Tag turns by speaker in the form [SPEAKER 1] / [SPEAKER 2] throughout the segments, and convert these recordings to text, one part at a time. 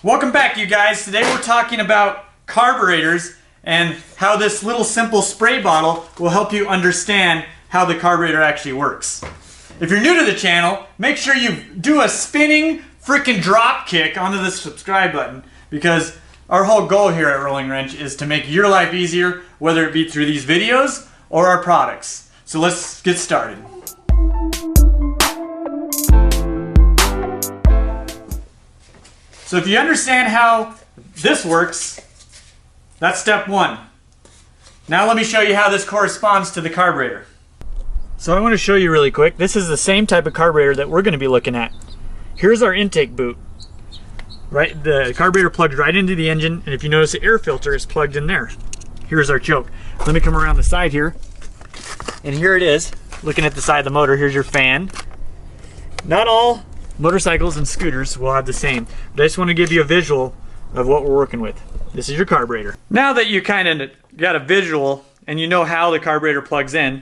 [SPEAKER 1] Welcome back, you guys. Today we're talking about carburetors and how this little simple spray bottle will help you understand how the carburetor actually works. If you're new to the channel, make sure you do a spinning freaking drop kick onto the subscribe button, because our whole goal here at Rolling Wrench is to make your life easier, whether it be through these videos or our products. So let's get started. So if you understand how this works, that's step one. Now let me show you how this corresponds to the carburetor. So I want to show you really quick. This is the same type of carburetor that we're going to be looking at. Here's our intake boot. Right, the carburetor plugs right into the engine, and if you notice, the air filter is plugged in there. Here's our choke. Let me come around the side here, and here it is. Looking at the side of the motor, here's your fan. Not all motorcycles and scooters will have the same, but I just want to give you a visual of what we're working with. This is your carburetor. Now that you kind of got a visual and you know how the carburetor plugs in,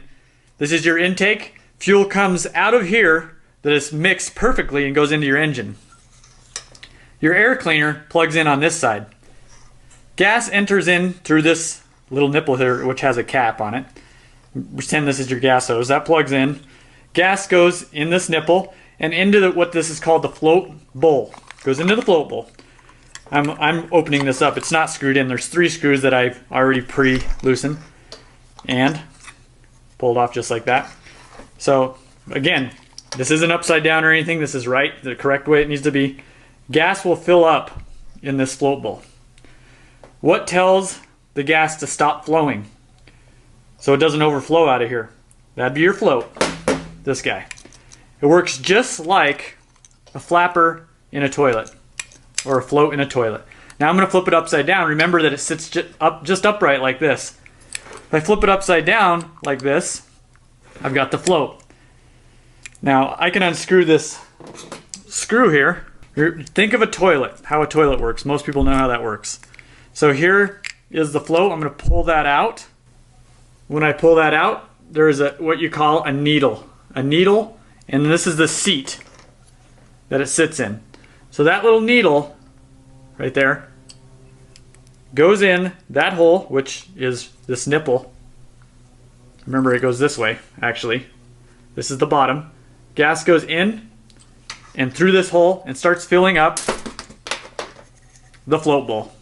[SPEAKER 1] this is your intake. Fuel comes out of here that is mixed perfectly and goes into your engine. Your air cleaner plugs in on this side. Gas enters in through this little nipple here, which has a cap on it. Pretend this is your gas hose. That plugs in. Gas goes in this nipple and into what this is called the float bowl. Goes into the float bowl. I'm opening this up. It's not screwed in. There's 3 screws that I've already pre-loosened and pulled off just like that. So again, this isn't upside down or anything. This is right, the correct way it needs to be. Gas will fill up in this float bowl. What tells the gas to stop flowing so it doesn't overflow out of here? That'd be your float, this guy. It works just like a flapper in a toilet or a float in a toilet. Now I'm going to flip it upside down. Remember that it sits just upright like this. If I flip it upside down like this, I've got the float. Now I can unscrew this screw here. Think of a toilet, how a toilet works. Most people know how that works. So here is the float. I'm going to pull that out. When I pull that out, there is what you call a needle. A needle, and this is the seat that it sits in. So that little needle right there goes in that hole, which is this nipple. Remember, it goes this way, actually. This is the bottom. Gas goes in and through this hole and starts filling up the float bowl.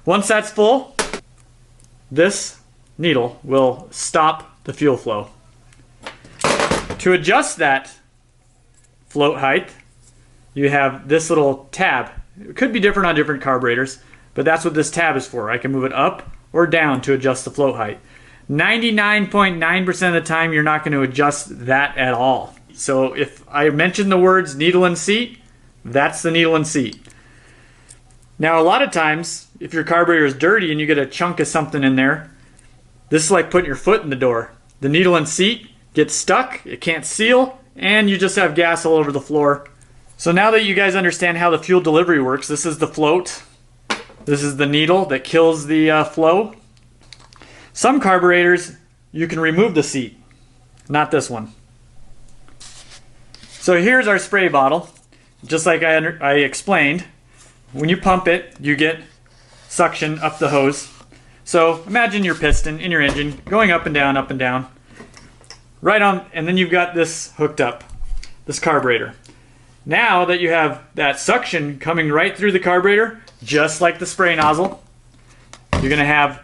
[SPEAKER 1] Once that's full, this needle will stop the fuel flow. To adjust that float height, you have this little tab. It could be different on different carburetors, but that's what this tab is for. I can move it up or down to adjust the float height. 99.9% of the time, you're not going to adjust that at all. So if I mention the words needle and seat, that's the needle and seat. Now a lot of times, if your carburetor is dirty and you get a chunk of something in there, this is like putting your foot in the door. The needle and seat gets stuck, it can't seal, and you just have gas all over the floor. So now that you guys understand how the fuel delivery works, this is the float. This is the needle that kills the flow. Some carburetors, you can remove the seat. Not this one. So here's our spray bottle. Just like I explained, when you pump it, you get suction up the hose. So imagine your piston in your engine going up and down, right on, and then you've got this hooked up, this carburetor. Now that you have that suction coming right through the carburetor, just like the spray nozzle, you're going to have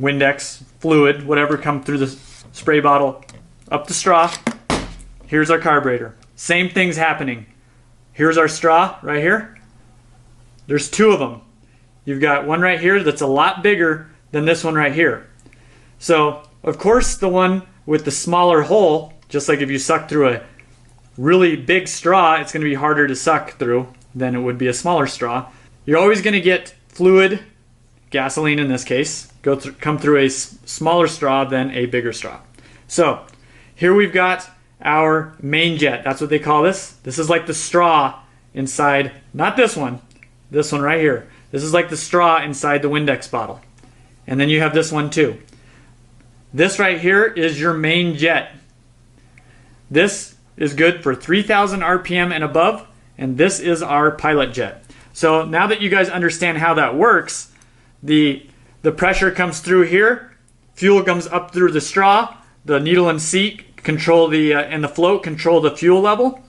[SPEAKER 1] Windex, fluid, whatever, come through the spray bottle up the straw. Here's our carburetor. Same thing's happening. Here's our straw right here. There's 2 of them. You've got one right here that's a lot bigger than this one right here. So, of course, the one with the smaller hole, just like if you suck through a really big straw, it's going to be harder to suck through than it would be a smaller straw. You're always going to get fluid, gasoline in this case, come through a smaller straw than a bigger straw. So, here we've got our main jet. That's what they call this. This is like the straw inside, not this one right here. This is like the straw inside the Windex bottle. And then you have this one too. This right here is your main jet. This is good for 3,000 RPM and above, and this is our pilot jet. So now that you guys understand how that works, the pressure comes through here, fuel comes up through the straw, the needle and seat control and the float control the fuel level.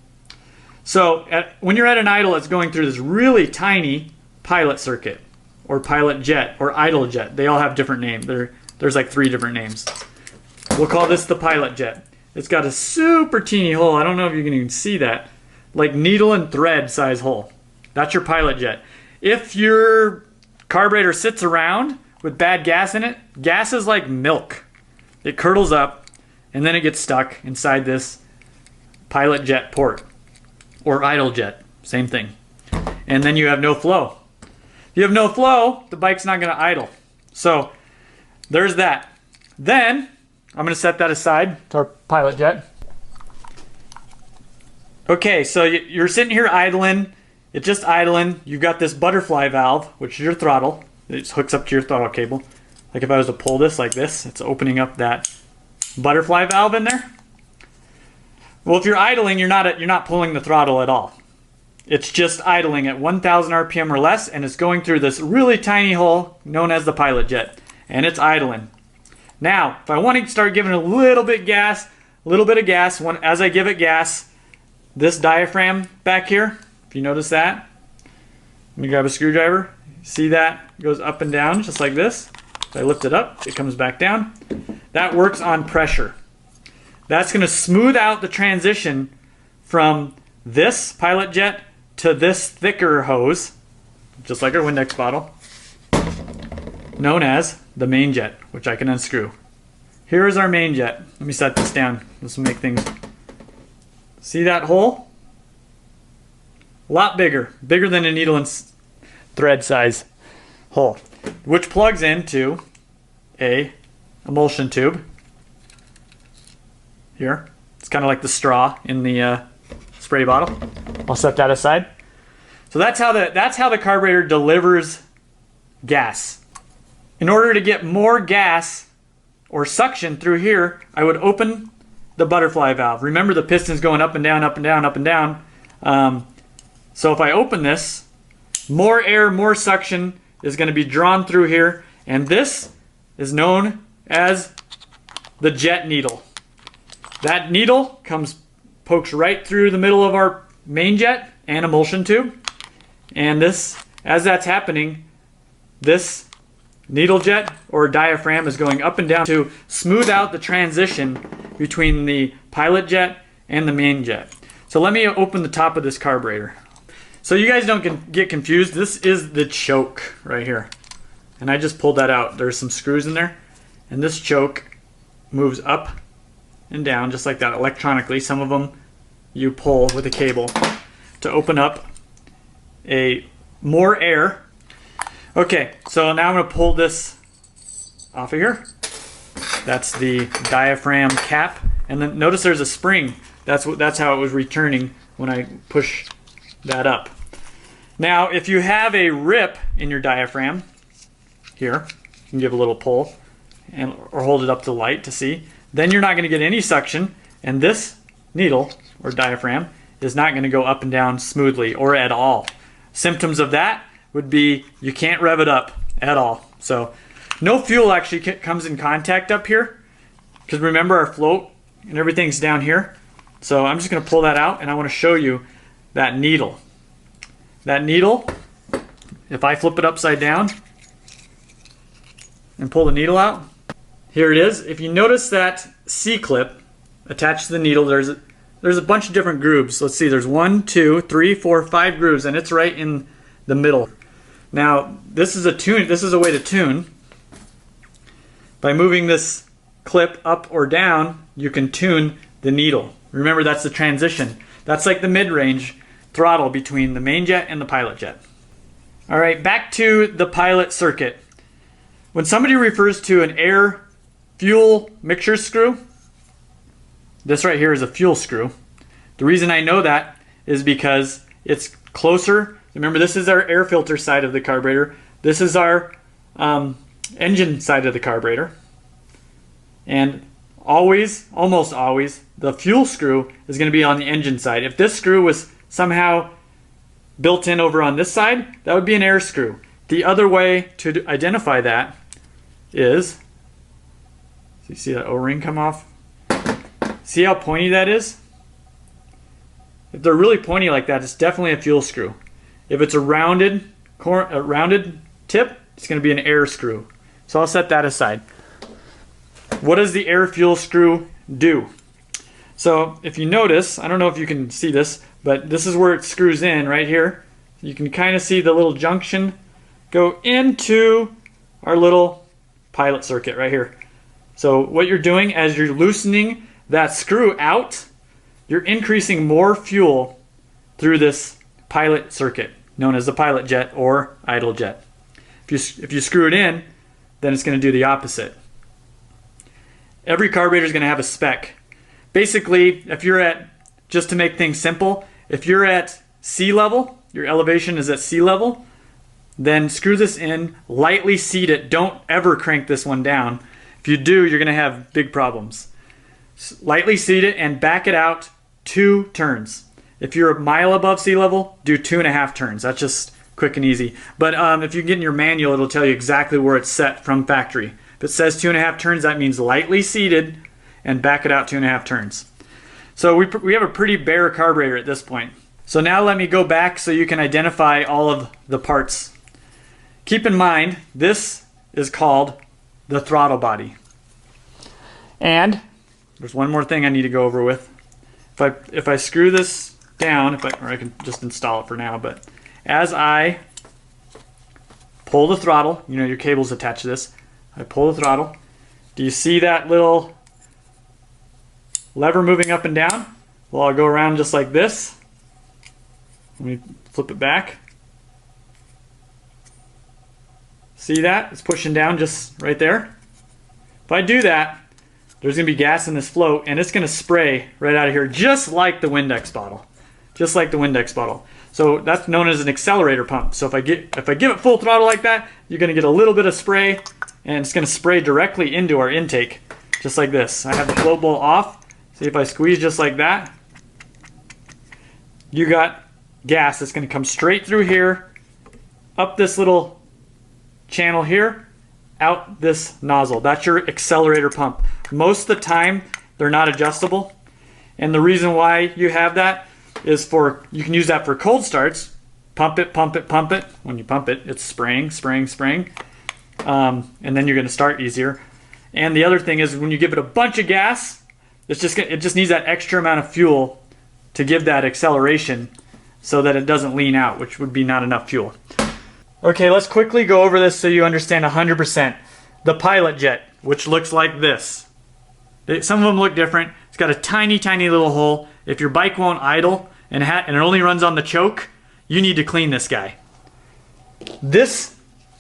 [SPEAKER 1] So when you're at an idle, it's going through this really tiny pilot circuit, or pilot jet, or idle jet. They all have different names. There's like 3 different names. We'll call this the pilot jet. It's got a super teeny hole. I don't know if you can even see that. Like needle and thread size hole. That's your pilot jet. If your carburetor sits around with bad gas in it, gas is like milk. It curdles up and then it gets stuck inside this pilot jet port, or idle jet, same thing. And then you have no flow. If you have no flow, the bike's not going to idle. So there's that. Then I'm going to set that aside to our pilot jet. Okay, so you're sitting here idling. It's just idling. You've got this butterfly valve, which is your throttle. It just hooks up to your throttle cable. Like if I was to pull this like this, it's opening up that butterfly valve in there. Well, if you're idling, you're not pulling the throttle at all. It's just idling at 1,000 RPM or less, and it's going through this really tiny hole known as the pilot jet, and it's idling. Now, if I want to start giving a little bit of gas, as I give it gas, this diaphragm back here, if you notice that, let me grab a screwdriver. See that? It goes up and down just like this. If I lift it up, it comes back down. That works on pressure. That's going to smooth out the transition from this pilot jet to this thicker hose, just like our Windex bottle, known as the main jet, which I can unscrew. Here is our main jet. Let me set this down. This will make things... See that hole? A lot bigger. Bigger than a needle and thread size hole, which plugs into a emulsion tube. Here. It's kind of like the straw in the spray bottle. I'll set that aside. So that's how the carburetor delivers gas. In order to get more gas or suction through here, I would open the butterfly valve. Remember, the piston's going up and down, up and down, up and down. So if I open this, more air, more suction is going to be drawn through here, and this is known as the jet needle. That needle pokes right through the middle of our main jet and emulsion tube, and this, as that's happening, this needle jet or diaphragm is going up and down to smooth out the transition between the pilot jet and the main jet. So let me open the top of this carburetor. So you guys don't get confused, this is the choke right here. And I just pulled that out. There's some screws in there. And this choke moves up and down just like that electronically. Some of them you pull with a cable to open up more air. Okay, so now I'm going to pull this off of here. That's the diaphragm cap, and then notice there's a spring. That's how it was returning when I push that up. Now, if you have a rip in your diaphragm, here, you can give a little pull or hold it up to the light to see. Then you're not going to get any suction, and this needle or diaphragm is not going to go up and down smoothly or at all. Symptoms of that would be you can't rev it up at all. So no fuel actually comes in contact up here, because remember our float and everything's down here. So I'm just going to pull that out, and I want to show you that needle. That needle, if I flip it upside down and pull the needle out, here it is. If you notice that C-clip attached to the needle, there's a bunch of different grooves. Let's see, there's 1, 2, 3, 4, 5 grooves, and it's right in the middle. Now, this is a way to tune. By moving this clip up or down, you can tune the needle. Remember, that's the transition. That's like the mid-range throttle between the main jet and the pilot jet. All right, back to the pilot circuit. When somebody refers to an air-fuel mixture screw, this right here is a fuel screw. The reason I know that is because it's closer. Remember, this is our air filter side of the carburetor. This is our engine side of the carburetor. And almost always, the fuel screw is going to be on the engine side. If this screw was somehow built in over on this side, that would be an air screw. The other way to identify that is, so you see that O-ring come off? See how pointy that is? If they're really pointy like that, it's definitely a fuel screw. If it's a rounded tip, it's going to be an air screw. So I'll set that aside. What does the air fuel screw do? So if you notice, I don't know if you can see this, but this is where it screws in right here. You can kind of see the little junction go into our little pilot circuit right here. So what you're doing as you're loosening that screw out, you're increasing more fuel through this pilot circuit, known as the pilot jet or idle jet. If you screw it in, then it's going to do the opposite. Every carburetor is going to have a spec. Basically, if you're at, just to make things simple, if you're at sea level, your elevation is at sea level, then screw this in, lightly seat it. Don't ever crank this one down. If you do, you're going to have big problems. Lightly seat it and back it out 2 turns. If you're a mile above sea level, do 2.5 turns. That's just quick and easy. But if you get in your manual, it'll tell you exactly where it's set from factory. If it says 2.5 turns, that means lightly seated and back it out 2.5 turns. So we have a pretty bare carburetor at this point. So now let me go back so you can identify all of the parts. Keep in mind, this is called the throttle body. And there's one more thing I need to go over with. If I screw this down, or I can just install it for now, but as I pull the throttle, you know your cable's attached to this, I pull the throttle. Do you see that little lever moving up and down? Well, I'll go around just like this. Let me flip it back. See that? It's pushing down just right there. If I do that, there's going to be gas in this float, and it's going to spray right out of here, just like the Windex bottle. Just like the Windex bottle. So that's known as an accelerator pump. So if I give it full throttle like that, you're going to get a little bit of spray, and it's going to spray directly into our intake, just like this. I have the float bowl off. See, if I squeeze just like that, you got gas that's going to come straight through here, up this little channel here, out this nozzle. That's your accelerator pump. Most of the time, they're not adjustable. And the reason why you have that is you can use that for cold starts. Pump it, pump it, pump it. When you pump it, it's spraying, spraying, spraying. And then you're going to start easier. And the other thing is when you give it a bunch of gas, it just needs that extra amount of fuel to give that acceleration so that it doesn't lean out, which would be not enough fuel. Okay, let's quickly go over this so you understand 100%. The pilot jet, which looks like this. Some of them look different. It's got a tiny, tiny little hole. If your bike won't idle and it only runs on the choke, you need to clean this guy. This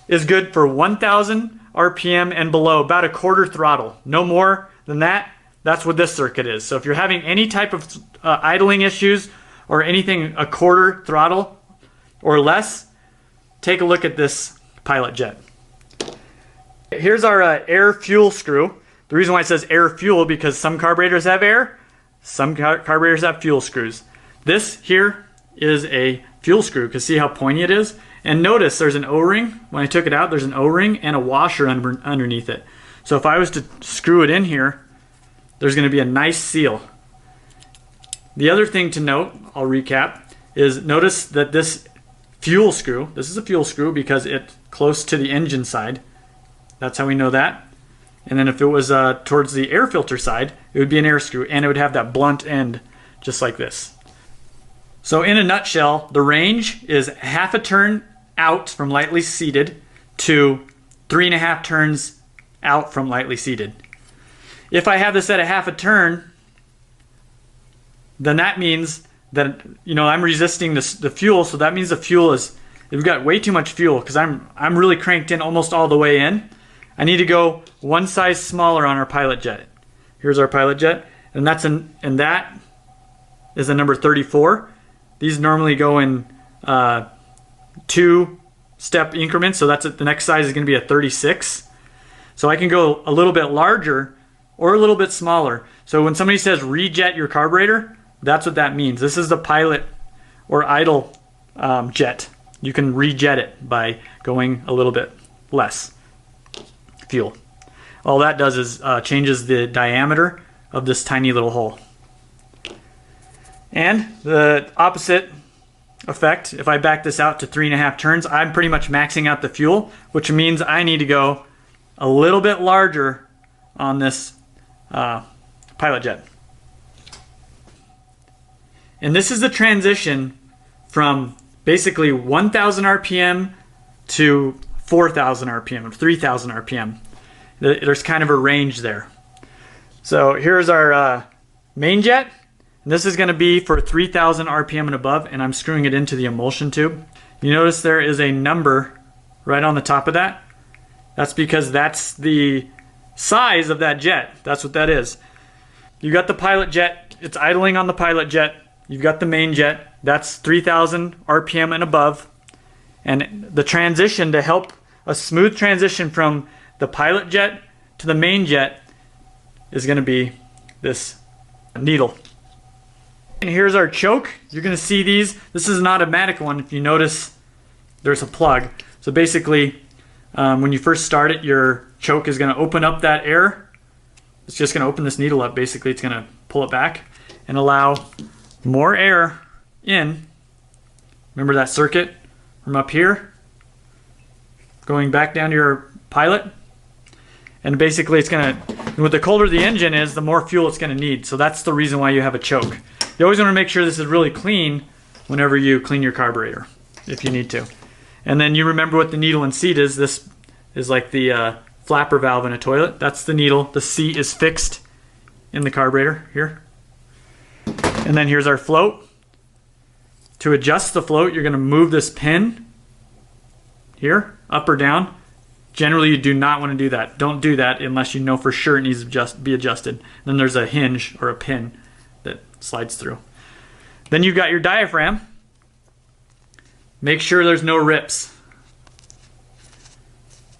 [SPEAKER 1] is good for 1,000 RPM and below, about a quarter throttle. No more than that. That's what this circuit is. So if you're having any type of idling issues or anything a quarter throttle or less, take a look at this pilot jet. Here's our air fuel screw. The reason why it says air fuel because some carburetors have air, some carburetors have fuel screws. This here is a fuel screw because see how pointy it is? And notice there's an O-ring. When I took it out, there's an O-ring and a washer underneath it. So if I was to screw it in here, there's going to be a nice seal. The other thing to note, I'll recap, is notice that this fuel screw, this is a fuel screw because it's close to the engine side. That's how we know that. And then if it was towards the air filter side, it would be an air screw and it would have that blunt end just like this. So in a nutshell, the range is half a turn out from lightly seated to 3.5 turns out from lightly seated. If I have this at a half a turn, then that means that I'm resisting the fuel, so that means the fuel is, we've got way too much fuel because I'm really cranked in almost all the way in. I need to go one size smaller on our pilot jet. Here's our pilot jet, and that is a number 34. These normally go in 2-step increments, so the next size is going to be a 36. So I can go a little bit larger or a little bit smaller. So when somebody says rejet your carburetor, that's what that means. This is the pilot or idle jet. You can rejet it by going a little bit less fuel. All that does is changes the diameter of this tiny little hole. And the opposite effect, if I back this out to 3.5 turns, I'm pretty much maxing out the fuel, which means I need to go a little bit larger on this pilot jet. And this is the transition from basically 1,000 RPM to 4,000 RPM, 3,000 RPM. There's kind of a range there. So here's our main jet. And this is going to be for 3,000 RPM and above, and I'm screwing it into the emulsion tube. You notice there is a number right on the top of that. That's because that's the size of that jet. That's what that is. You got the pilot jet. It's idling on the pilot jet. You've got the main jet. That's 3,000 RPM and above. And the transition, to help a smooth transition from the pilot jet to the main jet, is going to be this needle. And here's our choke. You're going to see these. This is an automatic one. If you notice, there's a plug. So basically, when you first start it, your choke is going to open up that air. It's just going to open this needle up. Basically, it's going to pull it back and allow more air in. Remember that circuit from up here going back down to your pilot? And basically, it's going to, with the colder the engine is, the more fuel it's going to need. So that's the reason why you have a choke. You always want to make sure this is really clean whenever you clean your carburetor, if you need to. And then you remember what the needle and seat is. This is like the flapper valve in a toilet. That's the needle. The seat is fixed in the carburetor here. And then here's our float. To adjust the float, you're going to move this pin here, up or down. Generally, you do not want to do that. Don't do that unless you know for sure it needs to be adjusted. Then there's a hinge or a pin that slides through. Then you've got your diaphragm. Make sure there's no rips.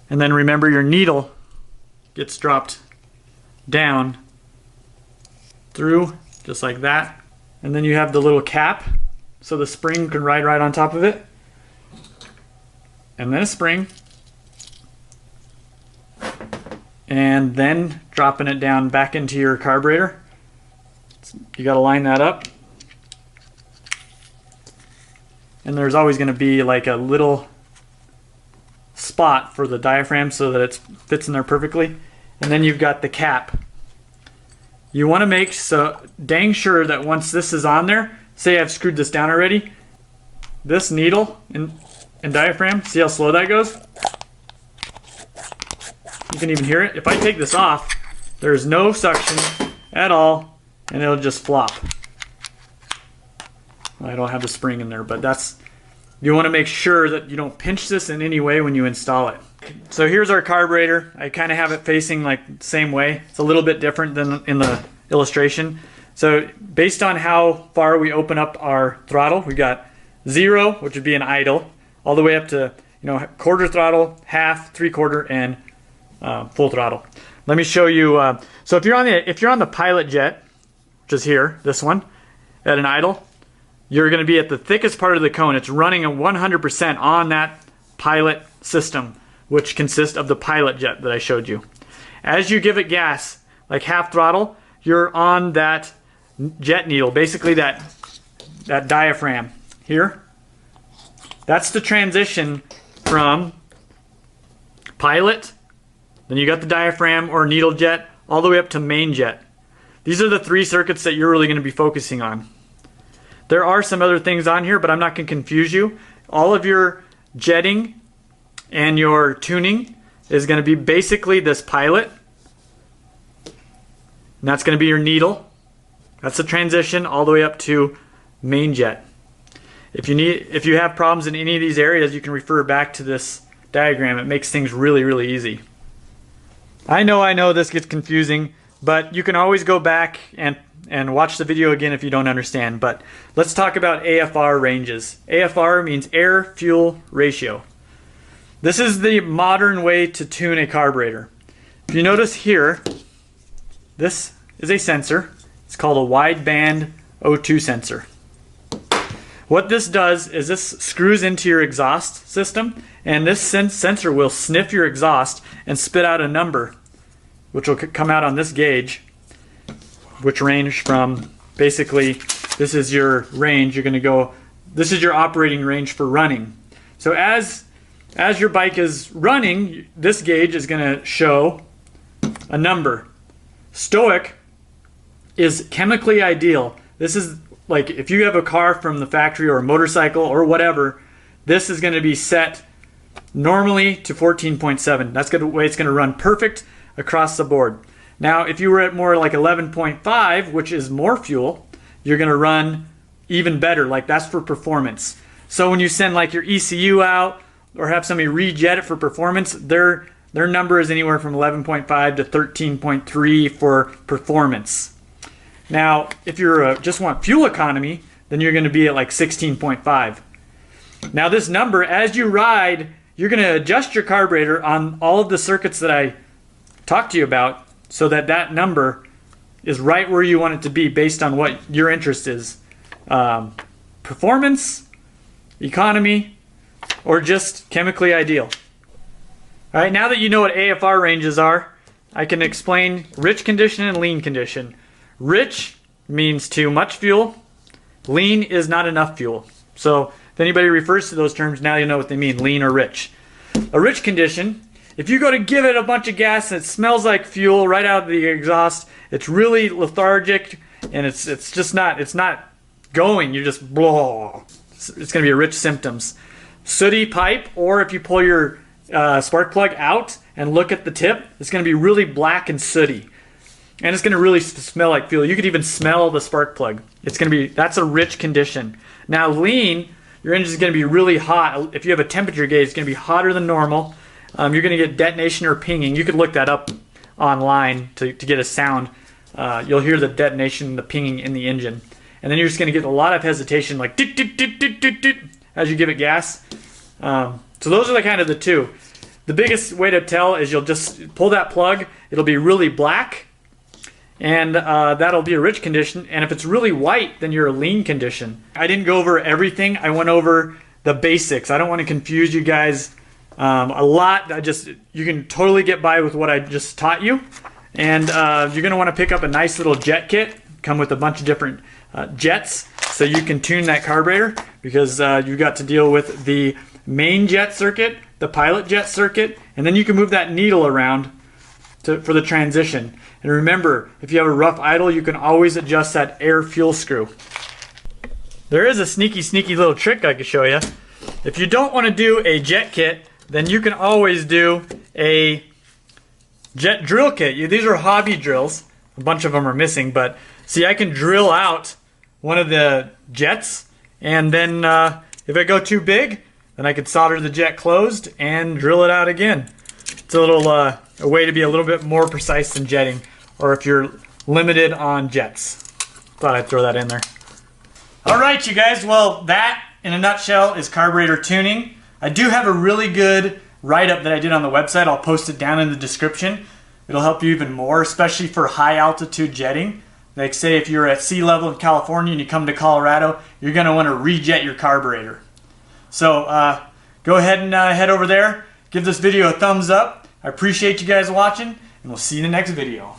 [SPEAKER 1] And then remember, your needle gets dropped down through just like that. And then you have the little cap so the spring can ride right on top of it. And then a spring. And then dropping it down back into your carburetor. You got to line that up. And there's always going to be like a little spot for the diaphragm so that it fits in there perfectly. And then you've got the cap. You want to make so dang sure that once this is on there, say I've screwed this down already, this needle and diaphragm, see how slow that goes? You can even hear it. If I take this off, there's no suction at all, and it'll just flop. I don't have the spring in there, but that's, you want to make sure that you don't pinch this in any way when you install it. So here's our carburetor. I kind of have it facing like the same way. It's a little bit different than in the illustration. So based on how far we open up our throttle, we got 0, which would be an idle, all the way up to, you know, quarter throttle, half, 3/4, and full throttle. Let me show you. So if you're on the pilot jet, which is here, this one, at an idle, you're going to be at the thickest part of the cone. It's running a 100% on that pilot system, which consists of the pilot jet that I showed you. As you give it gas, like half throttle, you're on that jet needle, basically that diaphragm here. That's the transition from pilot, then you got the diaphragm or needle jet, all the way up to main jet. These are the 3 circuits that you're really going to be focusing on. There are some other things on here, but I'm not going to confuse you. All of your jetting and your tuning is going to be basically this pilot. And that's going to be your needle. That's the transition all the way up to main jet. If you have problems in any of these areas, you can refer back to this diagram. It makes things really, really easy. I know this gets confusing, but you can always go back and watch the video again if you don't understand. But let's talk about AFR ranges. AFR means air-fuel ratio. This is the modern way to tune a carburetor. If you notice here, this is a sensor. It's called a wideband O2 sensor. What this does is this screws into your exhaust system, and this sensor will sniff your exhaust and spit out a number, which will come out on this gauge, which range from, basically, this is your range. You're going to go, this is your operating range for running. So as your bike is running, this gauge is going to show a number. Stoic is chemically ideal. This is like if you have a car from the factory or a motorcycle or whatever, this is going to be set normally to 14.7. That's the way it's going to run perfect across the board. Now, if you were at more like 11.5, which is more fuel, you're going to run even better. Like that's for performance. So when you send like your ECU out or have somebody rejet it for performance, their number is anywhere from 11.5 to 13.3 for performance. Now, if you just want fuel economy, then you're going to be at like 16.5. Now this number, as you ride, you're going to adjust your carburetor on all of the circuits that I talked to you about so that that number is right where you want it to be based on what your interest is. Performance, economy, or just chemically ideal. All right, now that you know what AFR ranges are, I can explain rich condition and lean condition. Rich means too much fuel. Lean is not enough fuel. So if anybody refers to those terms, now you know what they mean, lean or rich. A rich condition, if you go to give it a bunch of gas and it smells like fuel right out of the exhaust, it's really lethargic and it's just not, it's not going, you just blah. It's going to be a rich symptoms. Sooty pipe, or if you pull your spark plug out and look at the tip, it's going to be really black and sooty. And it's going to really smell like fuel. You could even smell the spark plug. It's going to be, that's a rich condition. Now lean, your engine is going to be really hot. If you have a temperature gauge, it's going to be hotter than normal. You're going to get detonation or pinging. You could look that up online to get a sound. You'll hear the detonation and the pinging in the engine. And then you're just going to get a lot of hesitation, like doot, doot, doot, doot, doot, doot, as you give it gas. So those are the kind of the two. The biggest way to tell is you'll just pull that plug. It'll be really black. And that'll be a rich condition, and if it's really white, then you're a lean condition. I didn't go over everything. I went over the basics. I don't want to confuse you guys a lot. You can totally get by with what I just taught you, and you're going to want to pick up a nice little jet kit. Come with a bunch of different jets, so you can tune that carburetor, because you've got to deal with the main jet circuit, the pilot jet circuit, and then you can move that needle around for the transition. And remember, if you have a rough idle, you can always adjust that air fuel screw. There is a sneaky little trick I could show you. If you don't want to do a jet kit, then you can always do a jet drill kit. These are hobby drills. A bunch of them are missing, but see, I can drill out one of the jets, and then if I go too big, then I could solder the jet closed and drill it out again. It's a little a way to be a little bit more precise than jetting, or if you're limited on jets. Thought I'd throw that in there. All right, you guys, well, that in a nutshell is carburetor tuning. I do have a really good write-up that I did on the website. I'll post it down in the description. It'll help you even more, especially for high altitude jetting. Like say if you're at sea level in California and you come to Colorado, you're going to want to rejet your carburetor. So go ahead and head over there. Give this video a thumbs up. I appreciate you guys watching, and we'll see you in the next video.